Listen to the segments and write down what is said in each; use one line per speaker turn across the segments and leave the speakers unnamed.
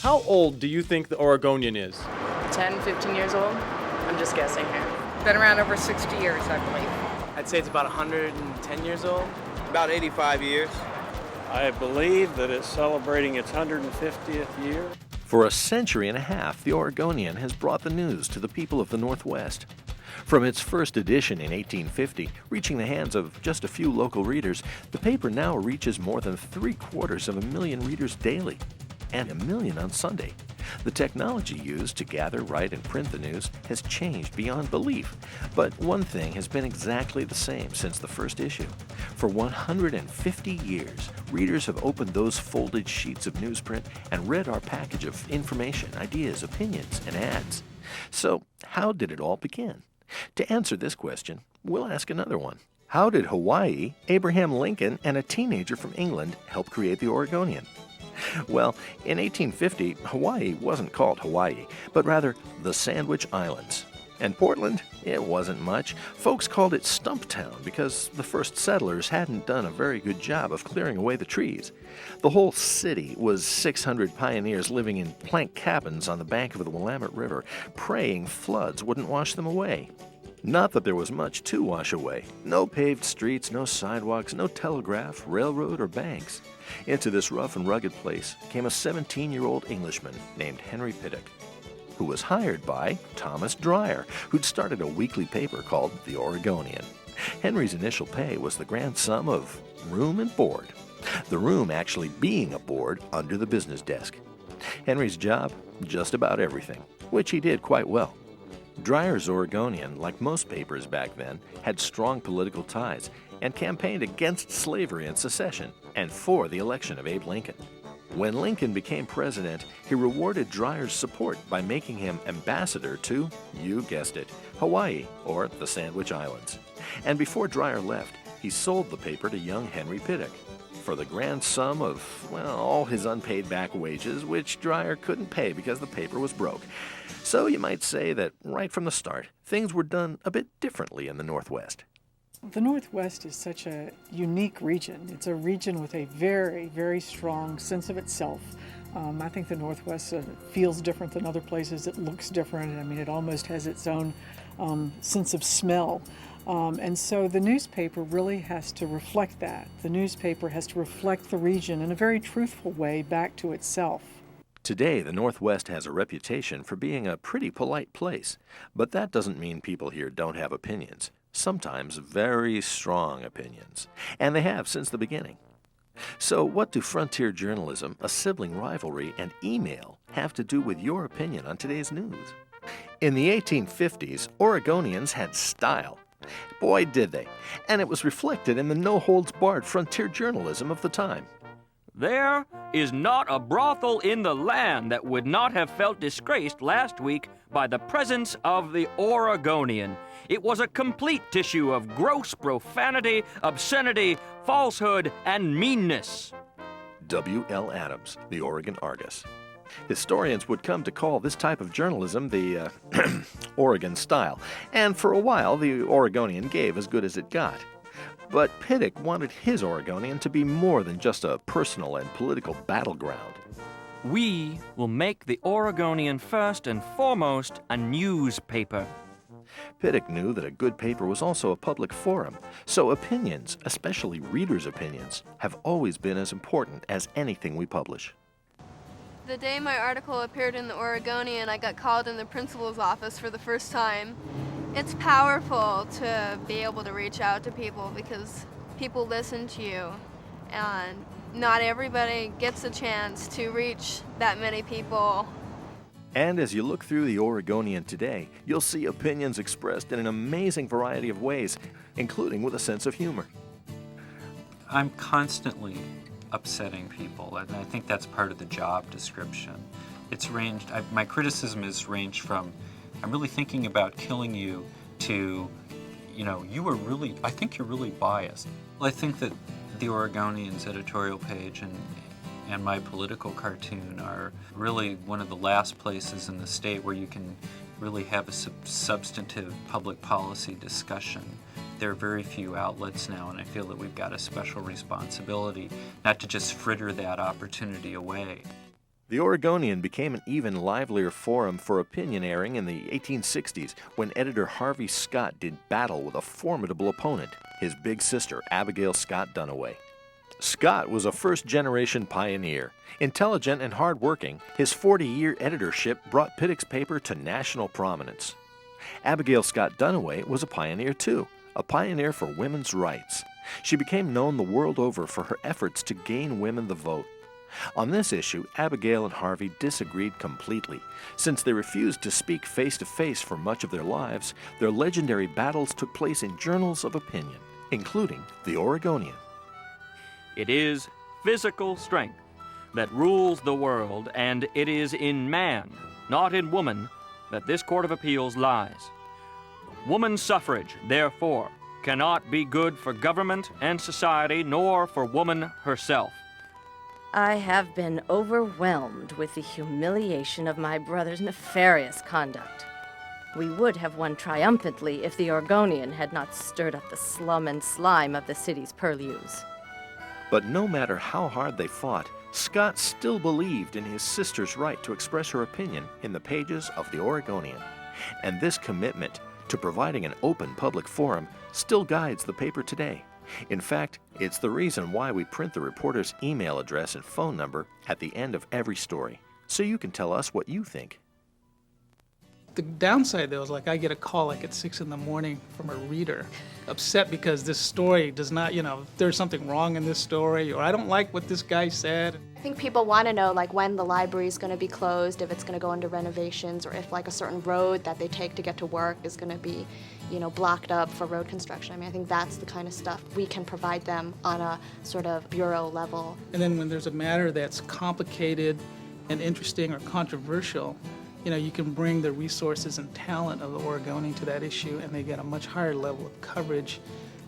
How old do you think the Oregonian is?
10, 15 years old. I'm just guessing here.
Been around over 60 years, I believe.
I'd say it's about 110 years old.
About 85 years.
I believe that it's celebrating its 150th year.
For a century and a half, the Oregonian has brought the news to the people of the Northwest. From its first edition in 1850, reaching the hands of just a few local readers, the paper now reaches more than 750,000 readers daily, and 1 million on Sunday. The technology used to gather, write, and print the news has changed beyond belief. But one thing has been exactly the same since the first issue. For 150 years, readers have opened those folded sheets of newsprint and read our package of information, ideas, opinions, and ads. So, how did it all begin? To answer this question, we'll ask another one. How did Hawaii, Abraham Lincoln, and a teenager from England help create the Oregonian? Well, in 1850, Hawaii wasn't called Hawaii, but rather the Sandwich Islands. And Portland, it wasn't much. Folks called it Stumptown because the first settlers hadn't done a very good job of clearing away the trees. The whole city was 600 pioneers living in plank cabins on the bank of the Willamette River, praying floods wouldn't wash them away. Not that there was much to wash away. No paved streets, no sidewalks, no telegraph, railroad, or banks. Into this rough and rugged place came a 17-year-old Englishman named Henry Pittock, who was hired by Thomas Dryer, who'd started a weekly paper called The Oregonian. Henry's initial pay was the grand sum of room and board, the room actually being a board under the business desk. Henry's job, just about everything, which he did quite well. Dryer's Oregonian, like most papers back then, had strong political ties and campaigned against slavery and secession and for the election of Abe Lincoln. When Lincoln became president, he rewarded Dryer's support by making him ambassador to, you guessed it, Hawaii, or the Sandwich Islands. And before Dryer left, he sold the paper to young Henry Pittock for the grand sum of, well, all his unpaid back wages, which Dryer couldn't pay because the paper was broke. So you might say that right from the start, things were done a bit differently in the Northwest.
The Northwest is such a unique region. It's a region with a very, very strong sense of itself. I think the Northwest feels different than other places. It looks different. I mean, it almost has its own sense of smell. And so the newspaper really has to reflect that. The newspaper has to reflect the region in a very truthful way back to itself.
Today, the Northwest has a reputation for being a pretty polite place, but that doesn't mean people here don't have opinions. Sometimes very strong opinions, and they have since the beginning. So what do frontier journalism, a sibling rivalry, and email have to do with your opinion on today's news? In the 1850s, Oregonians had style. Boy, did they. And it was reflected in the no-holds-barred frontier journalism of the time.
There is not a brothel in the land that would not have felt disgraced last week by the presence of the Oregonian. It was a complete tissue of gross profanity, obscenity, falsehood, and meanness.
W.L. Adams, the Oregon Argus. Historians would come to call this type of journalism the Oregon style, and for a while the Oregonian gave as good as it got. But Pittock wanted his Oregonian to be more than just a personal and political battleground.
We will make the Oregonian first and foremost a newspaper.
Pittock knew that a good paper was also a public forum, so opinions, especially readers' opinions, have always been as important as anything we publish.
The day my article appeared in the Oregonian, I got called in the principal's office for the first time. It's powerful to be able to reach out to people because people listen to you, and not everybody gets a chance to reach that many people.
And as you look through the Oregonian today, you'll see opinions expressed in an amazing variety of ways, including with a sense of humor.
I'm constantly upsetting people, and I think that's part of the job description. It's ranged, my criticism is ranged from, I'm really thinking about killing you, to, I think you're really biased. Well, I think that the Oregonian's editorial page and my political cartoon are really one of the last places in the state where you can really have a substantive public policy discussion. There are very few outlets now, and I feel that we've got a special responsibility not to just fritter that opportunity away.
The Oregonian became an even livelier forum for opinion airing in the 1860s when editor Harvey Scott did battle with a formidable opponent, his big sister Abigail Scott Duniway. Scott was a first-generation pioneer. Intelligent and hard-working, his 40-year editorship brought Pittock's paper to national prominence. Abigail Scott Duniway was a pioneer too, a pioneer for women's rights. She became known the world over for her efforts to gain women the vote. On this issue, Abigail and Harvey disagreed completely. Since they refused to speak face-to-face for much of their lives, their legendary battles took place in journals of opinion, including the Oregonian.
It is physical strength that rules the world, and it is in man, not in woman, that this Court of Appeals lies. Woman suffrage, therefore, cannot be good for government and society, nor for woman herself.
I have been overwhelmed with the humiliation of my brother's nefarious conduct. We would have won triumphantly if the Oregonian had not stirred up the slum and slime of the city's purlieus.
But no matter how hard they fought, Scott still believed in his sister's right to express her opinion in the pages of the Oregonian. And this commitment to providing an open public forum still guides the paper today. In fact, it's the reason why we print the reporter's email address and phone number at the end of every story, so you can tell us what you think.
The downside, though, is like I get a call like at 6 in the morning from a reader upset because this story does not, there's something wrong in this story, or I don't like what this guy said.
I think people want to know like when the library is going to be closed, if it's going to go into renovations, or if like a certain road that they take to get to work is going to be, blocked up for road construction. I mean, I think that's the kind of stuff we can provide them on a sort of bureau level.
And then when there's a matter that's complicated and interesting or controversial, you can bring the resources and talent of the Oregonian to that issue, and they get a much higher level of coverage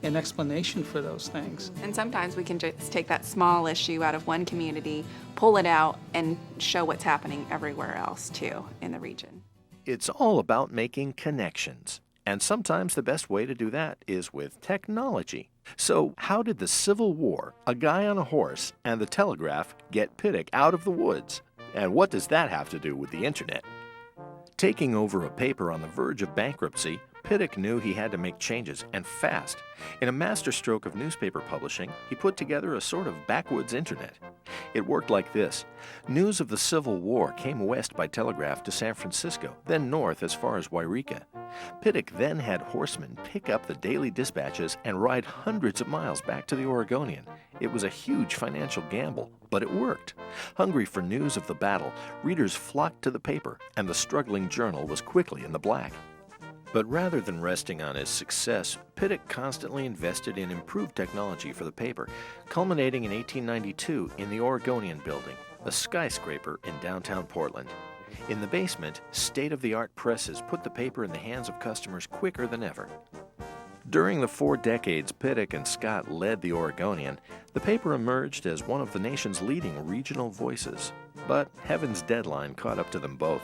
and explanation for those things.
And sometimes we can just take that small issue out of one community, pull it out, and show what's happening everywhere else, too, in the region.
It's all about making connections. And sometimes the best way to do that is with technology. So how did the Civil War, a guy on a horse, and the telegraph get Pittock out of the woods? And what does that have to do with the internet? Taking over a paper on the verge of bankruptcy, Pittock knew he had to make changes, and fast. In a masterstroke of newspaper publishing, he put together a sort of backwoods internet. It worked like this. News of the Civil War came west by telegraph to San Francisco, then north as far as Wairika. Pittock then had horsemen pick up the daily dispatches and ride hundreds of miles back to the Oregonian. It was a huge financial gamble, but it worked. Hungry for news of the battle, readers flocked to the paper, and the struggling journal was quickly in the black. But rather than resting on his success, Pittock constantly invested in improved technology for the paper, culminating in 1892 in the Oregonian building, a skyscraper in downtown Portland. In the basement, state-of-the-art presses put the paper in the hands of customers quicker than ever. During the 4 decades Pittock and Scott led the Oregonian, the paper emerged as one of the nation's leading regional voices. But heaven's deadline caught up to them both.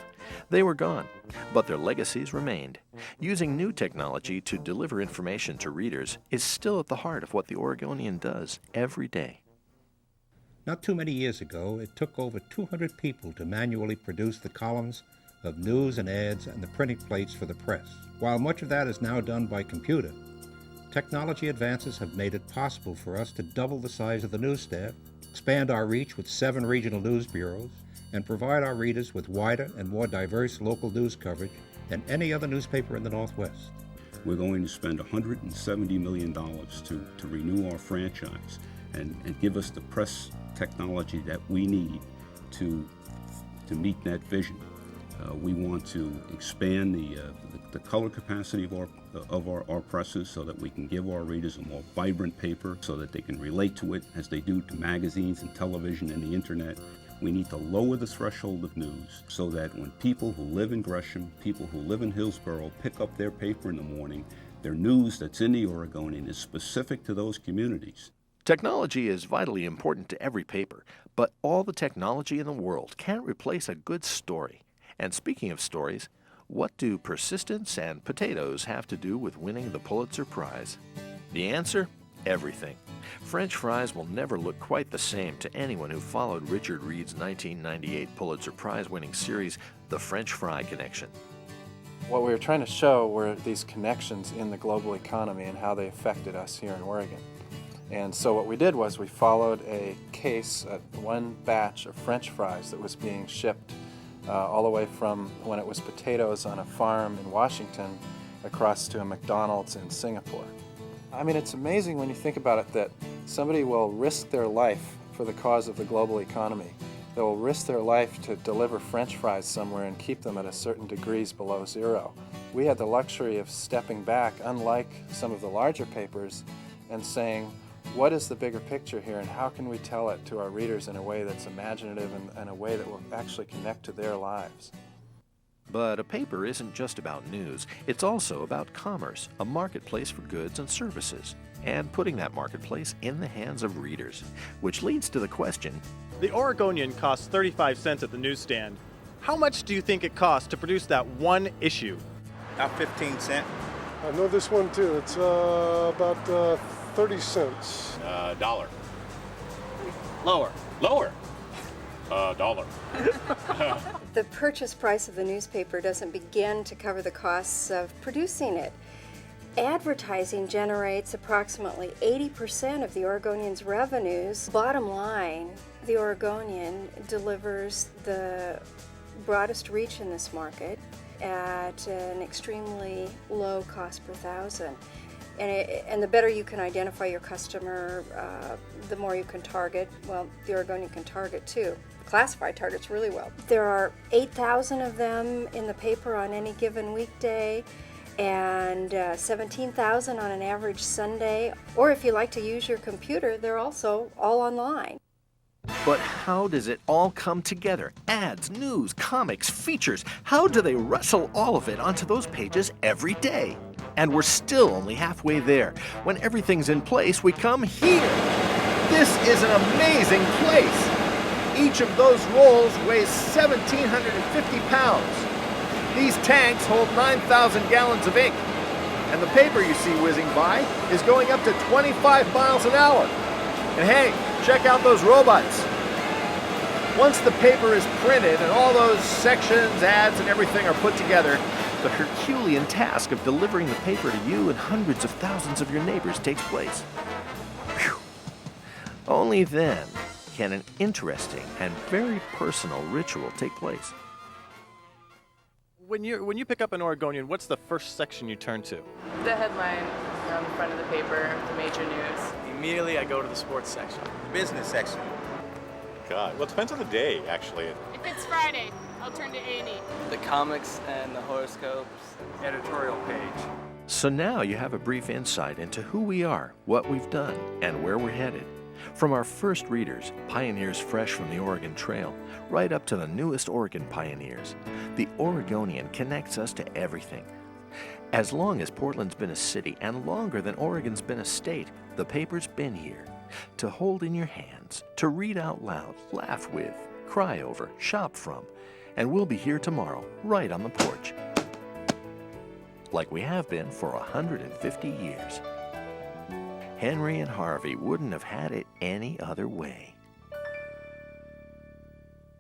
They were gone, but their legacies remained. Using new technology to deliver information to readers is still at the heart of what the Oregonian does every day.
Not too many years ago, it took over 200 people to manually produce the columns of news and ads and the printing plates for the press. While much of that is now done by computer, technology advances have made it possible for us to double the size of the news staff, expand our reach with 7 regional news bureaus, and provide our readers with wider and more diverse local news coverage than any other newspaper in the Northwest.
We're going to spend $170 million to renew our franchise and give us the press technology that we need to meet that vision. We want to expand the color capacity of our presses so that we can give our readers a more vibrant paper so that they can relate to it as they do to magazines and television and the internet. We need to lower the threshold of news so that when people who live in Gresham, people who live in Hillsborough pick up their paper in the morning, their news that's in the Oregonian is specific to those communities.
Technology is vitally important to every paper, but all the technology in the world can't replace a good story. And speaking of stories, what do persistence and potatoes have to do with winning the Pulitzer Prize? The answer? Everything. French fries will never look quite the same to anyone who followed Richard Reed's 1998 Pulitzer Prize-winning series, The French Fry Connection.
What we were trying to show were these connections in the global economy and how they affected us here in Oregon. And so what we did was we followed a case, one batch of French fries that was being shipped all the way from when it was potatoes on a farm in Washington across to a McDonald's in Singapore. I mean, it's amazing when you think about it that somebody will risk their life for the cause of the global economy. They will risk their life to deliver French fries somewhere and keep them at a certain degrees below zero. We had the luxury of stepping back, unlike some of the larger papers, and saying, what is the bigger picture here and how can we tell it to our readers in a way that's imaginative and a way that will actually connect to their lives?
But a paper isn't just about news, it's also about commerce, a marketplace for goods and services, and putting that marketplace in the hands of readers. Which leads to the question,
The Oregonian costs 35 cents at the newsstand. How much do you think it costs to produce that one issue?
About 15 cents.
I know this one too. It's about 30 cents.
Dollar. Lower. Lower. Dollar.
The purchase price of the newspaper doesn't begin to cover the costs of producing it. Advertising generates approximately 80% of the Oregonian's revenues. Bottom line, the Oregonian delivers the broadest reach in this market at an extremely low cost per thousand. And the better you can identify your customer, the more you can target. Well, the Oregonian can target too. Classify targets really well. There are 8,000 of them in the paper on any given weekday, and 17,000 on an average Sunday. Or if you like to use your computer, they're also all online.
but how does it all come together? Ads, news, comics, features. How do they wrestle all of it onto those pages every day? And we're still only halfway there. When everything's in place, we come here. This is an amazing place. Each of those rolls weighs 1,750 pounds. These tanks hold 9,000 gallons of ink. And the paper you see whizzing by is going up to 25 miles an hour. And hey, check out those robots. Once the paper is printed and all those sections, ads, and everything are put together, the Herculean task of delivering the paper to you and hundreds of thousands of your neighbors takes place. Whew. Only then can an interesting and very personal ritual take place.
When you pick up an Oregonian, what's the first section you turn to?
The headline on the front of the paper, the major news.
Immediately I go to the sports section. The business section.
God, well, it depends on the day, actually.
If it's Friday, I'll turn to A&E.
The comics and the horoscopes.
Editorial page.
So now you have a brief insight into who we are, what we've done, and where we're headed. From our first readers, pioneers fresh from the Oregon Trail, right up to the newest Oregon pioneers, the Oregonian connects us to everything. As long as Portland's been a city and longer than Oregon's been a state, the paper's been here. To hold in your hands, to read out loud, laugh with, cry over, shop from, and we'll be here tomorrow, right on the porch. Like we have been for 150 years. Henry and Harvey wouldn't have had it any other way.